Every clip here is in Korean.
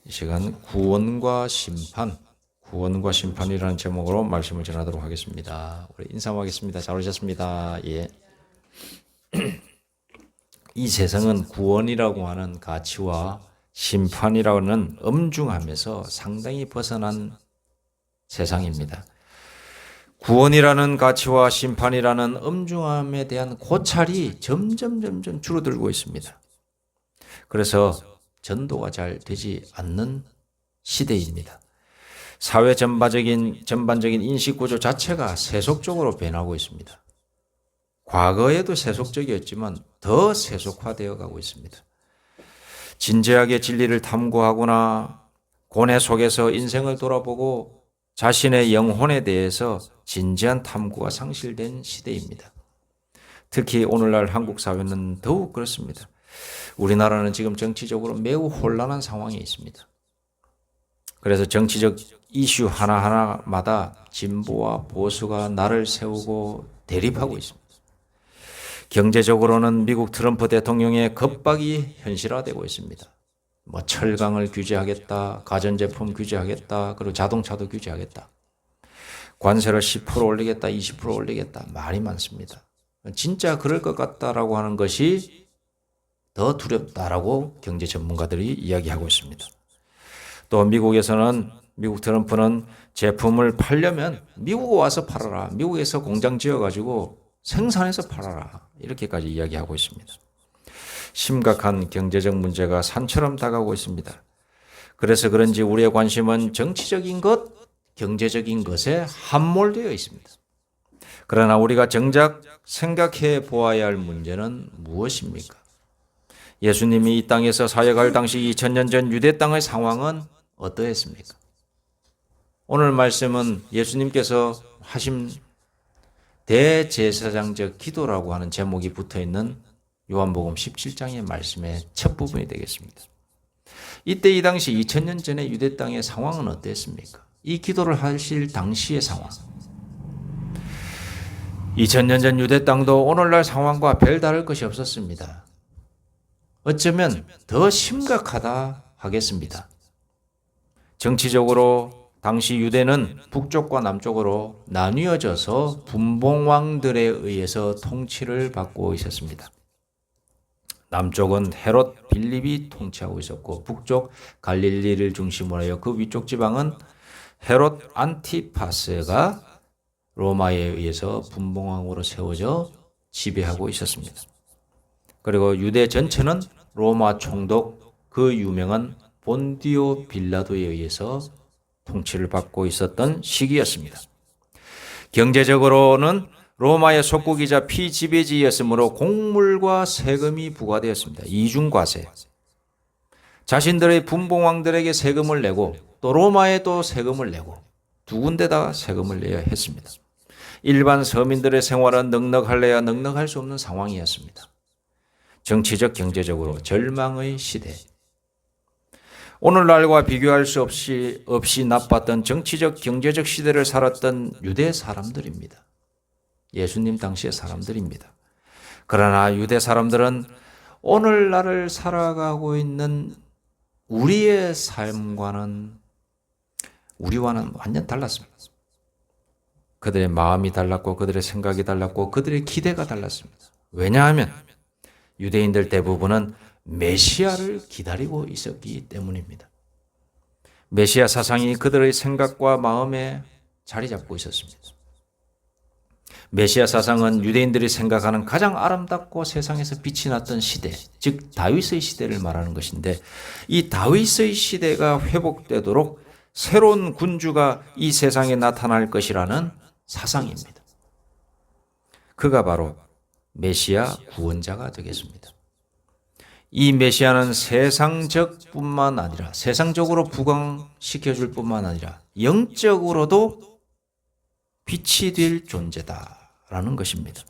이 시간 구원과 심판이라는 제목으로 말씀을 전하도록 하겠습니다. 우리 인사하겠습니다. 잘 오셨습니다. 예. 이 세상은 구원이라고 하는 가치와 심판이라는 엄중함에서 상당히 벗어난 세상입니다. 구원이라는 가치와 심판이라는 엄중함에 대한 고찰이 점점 줄어들고 있습니다. 그래서 전도가 잘 되지 않는 시대입니다. 사회 전반적인 인식구조 자체가 세속적으로 변하고 있습니다. 과거에도 세속적이었지만 더 세속화되어 가고 있습니다. 진지하게 진리를 탐구하거나 고뇌 속에서 인생을 돌아보고 자신의 영혼에 대해서 진지한 탐구가 상실된 시대입니다. 특히 오늘날 한국 사회는 더욱 그렇습니다. 우리나라는 지금 정치적으로 매우 혼란한 상황에 있습니다. 그래서 정치적 이슈 하나하나마다 진보와 보수가 날을 세우고 대립하고 있습니다. 경제적으로는 미국 트럼프 대통령의 겁박이 현실화되고 있습니다. 철강을 규제하겠다, 가전제품 규제하겠다, 그리고 자동차도 규제하겠다. 관세를 10% 올리겠다, 20% 올리겠다. 말이 많습니다. 진짜 그럴 것 같다라고 하는 것이 더 두렵다라고 경제 전문가들이 이야기하고 있습니다. 또 미국 트럼프는 제품을 팔려면 미국에 와서 팔아라. 미국에서 공장 지어가지고 생산해서 팔아라. 이렇게까지 이야기하고 있습니다. 심각한 경제적 문제가 산처럼 다가오고 있습니다. 그래서 그런지 우리의 관심은 정치적인 것, 경제적인 것에 함몰되어 있습니다. 그러나 우리가 정작 생각해 보아야 할 문제는 무엇입니까? 예수님이 이 땅에서 사역할 당시 2000년 전 유대 땅의 상황은 어떠했습니까? 오늘 말씀은 예수님께서 하신 대제사장적 기도라고 하는 제목이 붙어있는 요한복음 17장의 말씀의 첫 부분이 되겠습니다. 이때 이 당시 2000년 전의 유대 땅의 상황은 어땠습니까? 이 기도를 하실 당시의 상황. 2000년 전 유대 땅도 오늘날 상황과 별다를 것이 없었습니다. 어쩌면 더 심각하다 하겠습니다. 정치적으로 당시 유대는 북쪽과 남쪽으로 나뉘어져서 분봉왕들에 의해서 통치를 받고 있었습니다. 남쪽은 헤롯 빌립이 통치하고 있었고 북쪽 갈릴리를 중심으로 하여 그 위쪽 지방은 헤롯 안티파스가 로마에 의해서 분봉왕으로 세워져 지배하고 있었습니다. 그리고 유대 전체는 로마 총독 그 유명한 본디오 빌라도에 의해서 통치를 받고 있었던 시기였습니다. 경제적으로는 로마의 속국이자 피지배지였으므로 곡물과 세금이 부과되었습니다. 이중과세. 자신들의 분봉왕들에게 세금을 내고 또 로마에 또 세금을 내고 두 군데다 세금을 내야 했습니다. 일반 서민들의 생활은 넉넉할래야 넉넉할 수 없는 상황이었습니다. 정치적 경제적으로 절망의 시대. 오늘날과 비교할 수 없이 나빴던 정치적 경제적 시대를 살았던 유대 사람들입니다. 예수님 당시의 사람들입니다. 그러나 유대 사람들은 오늘날을 살아가고 있는 우리의 삶과는 우리와는 완전 달랐습니다. 그들의 마음이 달랐고 그들의 생각이 달랐고 그들의 기대가 달랐습니다. 왜냐하면 유대인들 대부분은 메시아를 기다리고 있었기 때문입니다. 메시아 사상이 그들의 생각과 마음에 자리 잡고 있었습니다. 메시아 사상은 유대인들이 생각하는 가장 아름답고 세상에서 빛이 났던 시대, 즉 다윗의 시대를 말하는 것인데 이 다윗의 시대가 회복되도록 새로운 군주가 이 세상에 나타날 것이라는 사상입니다. 그가 바로 메시아 구원자가 되겠습니다. 이 메시아는 세상적뿐만 아니라 세상적으로 부강시켜줄 뿐만 아니라 영적으로도 빛이 될 존재다라는 것입니다.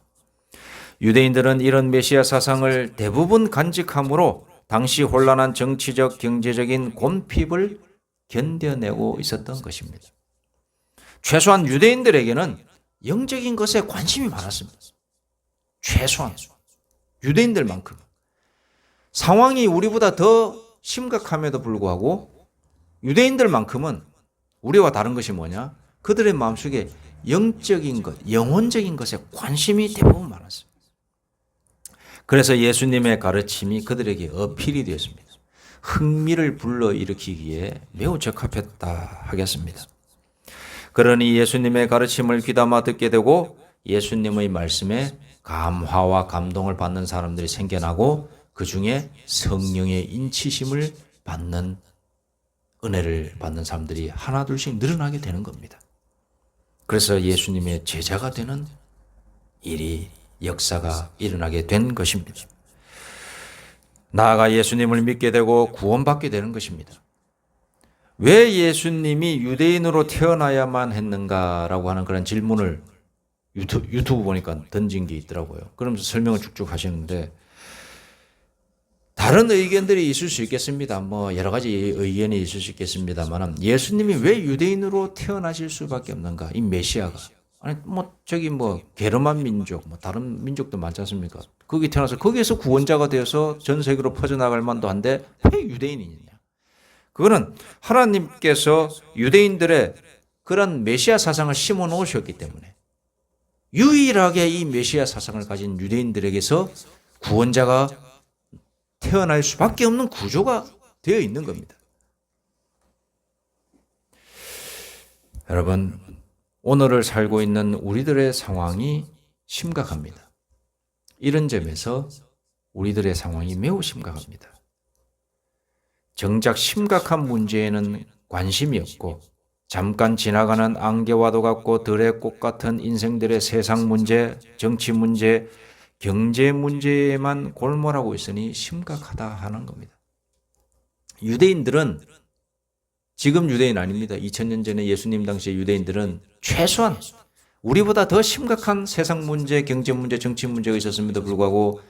유대인들은 이런 메시아 사상을 대부분 간직함으로 당시 혼란한 정치적 경제적인 곤핍을 견뎌내고 있었던 것입니다. 최소한 유대인들에게는 영적인 것에 관심이 많았습니다. 최소한 유대인들만큼. 상황이 우리보다 더 심각함에도 불구하고 유대인들만큼은 우리와 다른 것이 뭐냐? 그들의 마음속에 영적인 것, 영혼적인 것에 관심이 대부분 많았어요. 그래서 예수님의 가르침이 그들에게 어필이 되었습니다. 흥미를 불러일으키기에 매우 적합했다 하겠습니다. 그러니 예수님의 가르침을 귀담아 듣게 되고 예수님의 말씀에 감화와 감동을 받는 사람들이 생겨나고 그 중에 성령의 인치심을 받는 은혜를 받는 사람들이 하나둘씩 늘어나게 되는 겁니다. 그래서 예수님의 제자가 되는 일이 역사가 일어나게 된 것입니다. 나아가 예수님을 믿게 되고 구원받게 되는 것입니다. 왜 예수님이 유대인으로 태어나야만 했는가라고 하는 그런 질문을 유튜브 보니까 던진 게 있더라고요. 그러면서 설명을 쭉쭉 하시는데 다른 의견들이 있을 수 있겠습니다. 여러 가지 의견이 있을 수 있겠습니다만 예수님이 왜 유대인으로 태어나실 수밖에 없는가? 이 메시아가 게르만 민족, 다른 민족도 많지 않습니까? 거기 태어나서 거기에서 구원자가 되어서 전 세계로 퍼져나갈 만도 한데 왜 유대인이냐? 그거는 하나님께서 유대인들의 그런 메시아 사상을 심어 놓으셨기 때문에 유일하게 이 메시아 사상을 가진 유대인들에게서 구원자가 태어날 수밖에 없는 구조가 되어 있는 겁니다. 여러분, 오늘을 살고 있는 우리들의 상황이 심각합니다. 이런 점에서 우리들의 상황이 매우 심각합니다. 정작 심각한 문제에는 관심이 없고 잠깐 지나가는 안개와도 같고 들의 꽃 같은 인생들의 세상 문제, 정치 문제, 경제 문제에만 골몰하고 있으니 심각하다 하는 겁니다. 유대인들은 지금 유대인 아닙니다. 2000년 전에 예수님 당시의 유대인들은 최소한 우리보다 더 심각한 세상 문제, 경제 문제, 정치 문제가 있었음에도 불구하고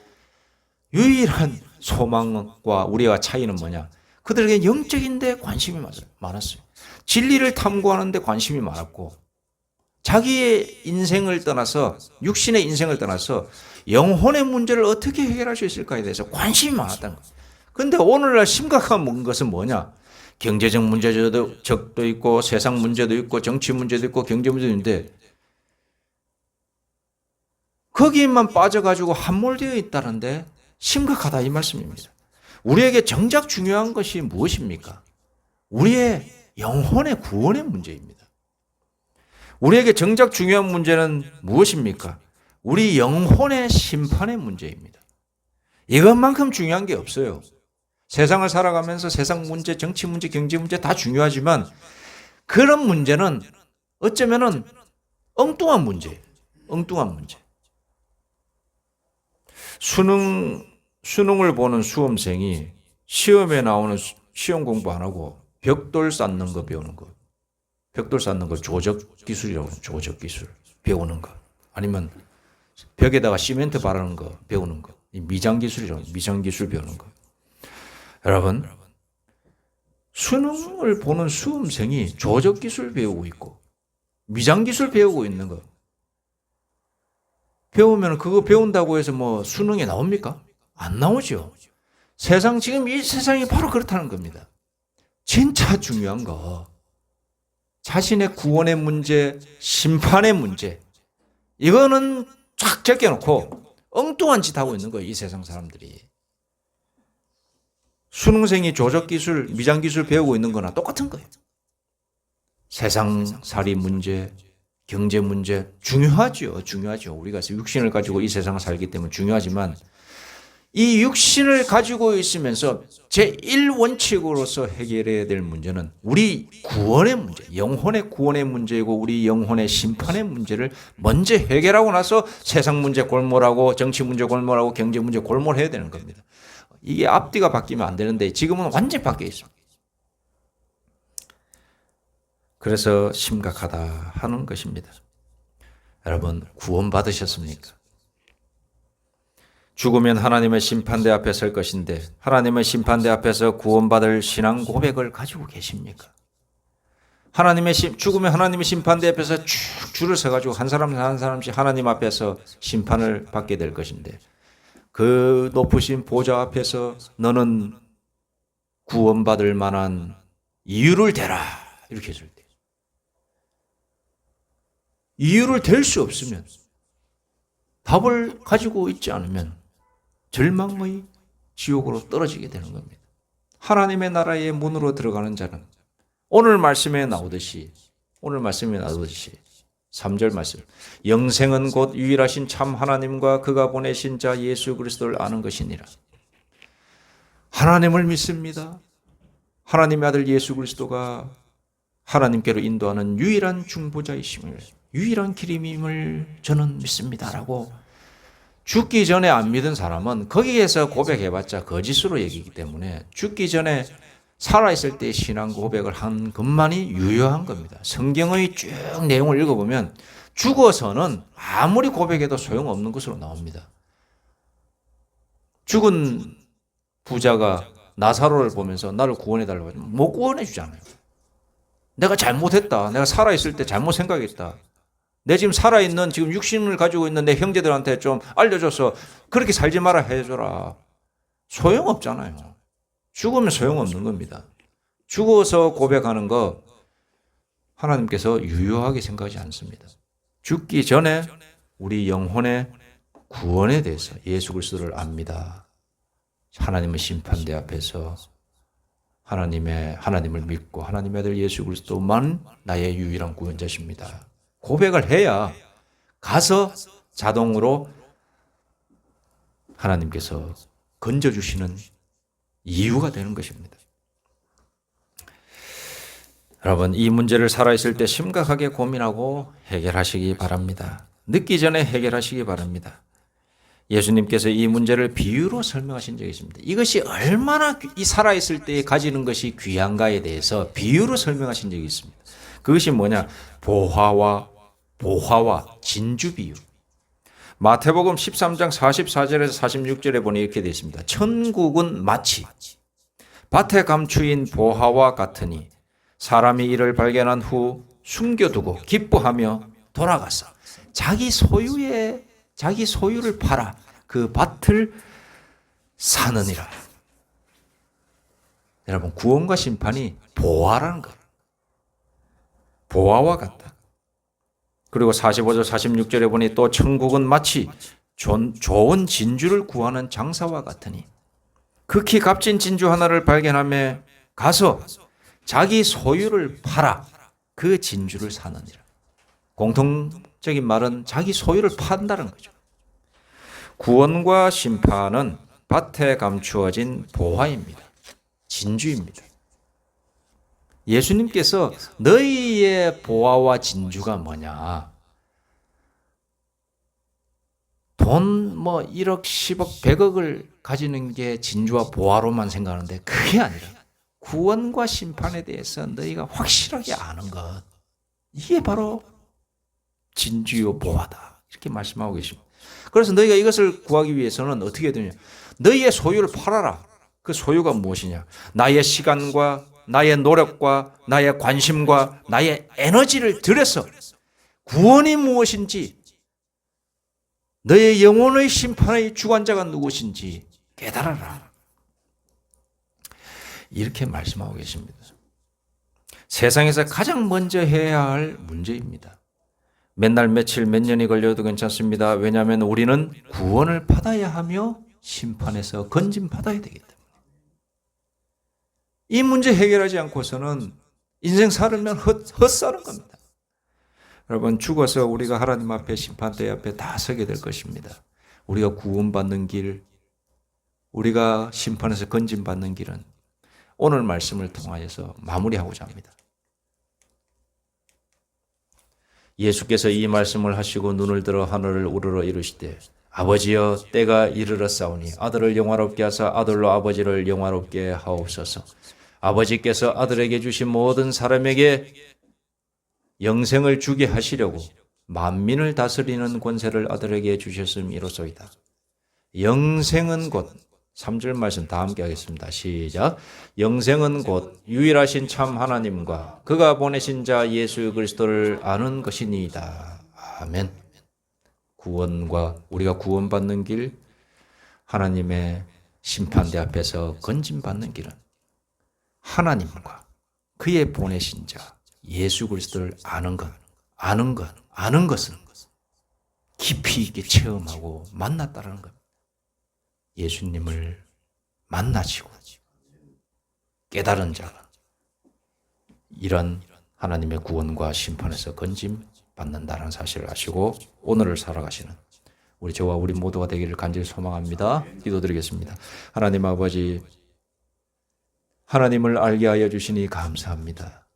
유일한 소망과 우리와 차이는 뭐냐? 그들에게 영적인 데 관심이 많았어요. 진리를 탐구하는 데 관심이 많았고 자기의 인생을 떠나서 육신의 인생을 떠나서 영혼의 문제를 어떻게 해결할 수 있을까에 대해서 관심이 많았다는 거예요. 그런데 오늘날 심각한 것은 뭐냐? 경제적 문제도 있고 세상 문제도 있고 정치 문제도 있고 경제 문제도 있는데 거기에만 빠져가지고 함몰되어 있다는데 심각하다 이 말씀입니다. 우리에게 정작 중요한 것이 무엇입니까? 우리의 영혼의 구원의 문제입니다. 우리에게 정작 중요한 문제는 무엇입니까? 우리 영혼의 심판의 문제입니다. 이것만큼 중요한 게 없어요. 세상을 살아가면서 세상 문제, 정치 문제, 경제 문제 다 중요하지만 그런 문제는 어쩌면은 엉뚱한 문제예요. 엉뚱한 문제. 수능을 보는 수험생이 시험에 나오는 시험 공부 안 하고 벽돌 쌓는 거 배우는 거. 벽돌 쌓는 거 조적 기술이라고 해요. 조적 기술 배우는 거. 아니면 벽에다가 시멘트 바르는 거 배우는 거. 미장 기술이라고 해요. 미장 기술 배우는 거. 여러분, 수능을 보는 수험생이 조적 기술 배우고 있고 미장 기술 배우고 있는 거. 배우면 그거 배운다고 해서 수능에 나옵니까? 안 나오죠. 지금 이 세상이 바로 그렇다는 겁니다. 진짜 중요한 거. 자신의 구원의 문제, 심판의 문제. 이거는 쫙 제껴놓고 엉뚱한 짓 하고 있는 거예요. 이 세상 사람들이. 수능생이 조적기술, 미장기술 배우고 있는 거나 똑같은 거예요. 세상살이 문제, 경제 문제 중요하죠. 우리가 육신을 가지고 이 세상을 살기 때문에 중요하지만 이 육신을 가지고 있으면서 제1원칙으로서 해결해야 될 문제는 우리 구원의 문제, 영혼의 구원의 문제이고 우리 영혼의 심판의 문제를 먼저 해결하고 나서 세상 문제 골몰하고 정치 문제 골몰하고 경제 문제 골몰해야 되는 겁니다. 이게 앞뒤가 바뀌면 안 되는데 지금은 완전히 바뀌어 있습니다. 그래서 심각하다 하는 것입니다. 여러분, 구원 받으셨습니까? 죽으면 하나님의 심판대 앞에 설 것인데 하나님의 심판대 앞에서 구원받을 신앙 고백을 가지고 계십니까? 죽으면 하나님의 심판대 앞에서 쭉 줄을 서가지고 한 사람씩 하나님 앞에서 심판을 받게 될 것인데 그 높으신 보좌 앞에서 너는 구원받을 만한 이유를 대라 이렇게 했을 때 이유를 댈 수 없으면 답을 가지고 있지 않으면 절망의 지옥으로 떨어지게 되는 겁니다. 하나님의 나라의 문으로 들어가는 자는 오늘 말씀에 나오듯이 3절 말씀 영생은 곧 유일하신 참 하나님과 그가 보내신 자 예수 그리스도를 아는 것이니라. 하나님을 믿습니다. 하나님의 아들 예수 그리스도가 하나님께로 인도하는 유일한 중보자이심을 유일한 길임임을 저는 믿습니다라고 죽기 전에 안 믿은 사람은 거기에서 고백해봤자 거짓으로 얘기하기 때문에 죽기 전에 살아있을 때 신앙 고백을 한 것만이 유효한 겁니다. 성경의 쭉 내용을 읽어보면 죽어서는 아무리 고백해도 소용없는 것으로 나옵니다. 죽은 부자가 나사로를 보면서 나를 구원해달라고 하지만 못 구원해주잖아요. 내가 잘못했다. 내가 살아있을 때 잘못 생각했다. 내 지금 살아있는 지금 육신을 가지고 있는 내 형제들한테 좀 알려줘서 그렇게 살지 마라 해줘라. 소용없잖아요. 죽으면 소용없는 겁니다. 죽어서 고백하는 거 하나님께서 유효하게 생각하지 않습니다. 죽기 전에 우리 영혼의 구원에 대해서 예수 그리스도를 압니다. 하나님의 심판대 앞에서 하나님을 믿고 하나님의 아들 예수 그리스도만 나의 유일한 구원자십니다. 고백을 해야 가서 자동으로 하나님께서 건져주시는 이유가 되는 것입니다. 여러분, 이 문제를 살아있을 때 심각하게 고민하고 해결하시기 바랍니다. 늦기 전에 해결하시기 바랍니다. 예수님께서 이 문제를 비유로 설명하신 적이 있습니다. 이것이 얼마나 이 살아있을 때 가지는 것이 귀한가에 대해서 비유로 설명하신 적이 있습니다. 그것이 뭐냐? 보화와 진주 비유. 마태복음 13장 44절에서 46절에 보니 이렇게 되어 있습니다. 천국은 마치 밭에 감추인 보화와 같으니 사람이 이를 발견한 후 숨겨두고 기뻐하며 돌아가서 자기 소유를 팔아 그 밭을 사느니라. 여러분, 구원과 심판이 보화라는 것. 보화와 같다. 그리고 45절 46절에 보니 또 천국은 마치 좋은 진주를 구하는 장사와 같으니 극히 값진 진주 하나를 발견하며 가서 자기 소유를 팔아 그 진주를 사느니라. 공통적인 말은 자기 소유를 판다는 거죠. 구원과 심판은 밭에 감추어진 보화입니다. 진주입니다. 예수님께서 너희의 보화와 진주가 뭐냐? 돈 1억, 10억, 100억을 가지는 게 진주와 보화로만 생각하는데 그게 아니라 구원과 심판에 대해서 너희가 확실하게 아는 것. 이게 바로 진주요 보화다. 이렇게 말씀하고 계십니다. 그래서 너희가 이것을 구하기 위해서는 어떻게 되냐? 너희의 소유를 팔아라. 그 소유가 무엇이냐? 나의 시간과 나의 노력과 나의 관심과 나의 에너지를 들여서 구원이 무엇인지, 너의 영혼의 심판의 주관자가 누구신지 깨달아라. 이렇게 말씀하고 계십니다. 세상에서 가장 먼저 해야 할 문제입니다. 맨날 며칠 몇 년이 걸려도 괜찮습니다. 왜냐하면 우리는 구원을 받아야 하며 심판에서 건짐받아야 되기 때문에. 이 문제 해결하지 않고서는 인생 살면 헛사는 겁니다. 여러분, 죽어서 우리가 하나님 앞에 심판대 앞에 다 서게 될 것입니다. 우리가 구원받는 길, 우리가 심판에서 건짐받는 길은 오늘 말씀을 통하여서 마무리하고자 합니다. 예수께서 이 말씀을 하시고 눈을 들어 하늘을 우러러 이르시되 아버지여 때가 이르렀사오니 아들을 영화롭게 하사 아들로 아버지를 영화롭게 하옵소서. 아버지께서 아들에게 주신 모든 사람에게 영생을 주게 하시려고 만민을 다스리는 권세를 아들에게 주셨음이로소이다. 영생은 곧 3절 말씀 다 함께 하겠습니다. 시작. 영생은 곧 유일하신 참 하나님과 그가 보내신 자 예수 그리스도를 아는 것이니이다. 아멘. 구원과 우리가 구원받는 길, 하나님의 심판대 앞에서 건짐받는 길은 하나님과 그의 보내신 자 예수 그리스도를 아는 것은 깊이 있게 체험하고 만났다는 겁니다. 예수님을 만나시고 깨달은 자가 이런 하나님의 구원과 심판에서 건짐 받는다는 사실을 아시고 오늘을 살아가시는 우리 저와 우리 모두가 되기를 간절히 소망합니다. 기도드리겠습니다. 하나님 아버지, 하나님을 알게 하여 주시니 감사합니다.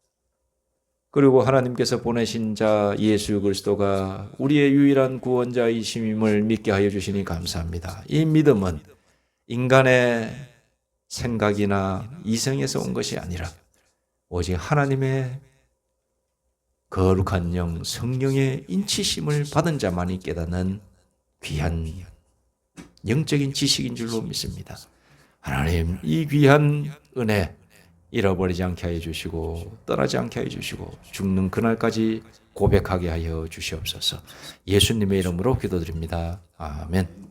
그리고 하나님께서 보내신 자 예수 그리스도가 우리의 유일한 구원자이심을 믿게 하여 주시니 감사합니다. 이 믿음은 인간의 생각이나 이성에서 온 것이 아니라 오직 하나님의 거룩한 영 성령의 인치심을 받은 자만이 깨닫는 귀한 영적인 지식인 줄로 믿습니다. 하나님, 이 귀한 은혜 잃어버리지 않게 하여 주시고 떠나지 않게 하여 주시고 죽는 그날까지 고백하게 하여 주시옵소서. 예수님의 이름으로 기도드립니다. 아멘.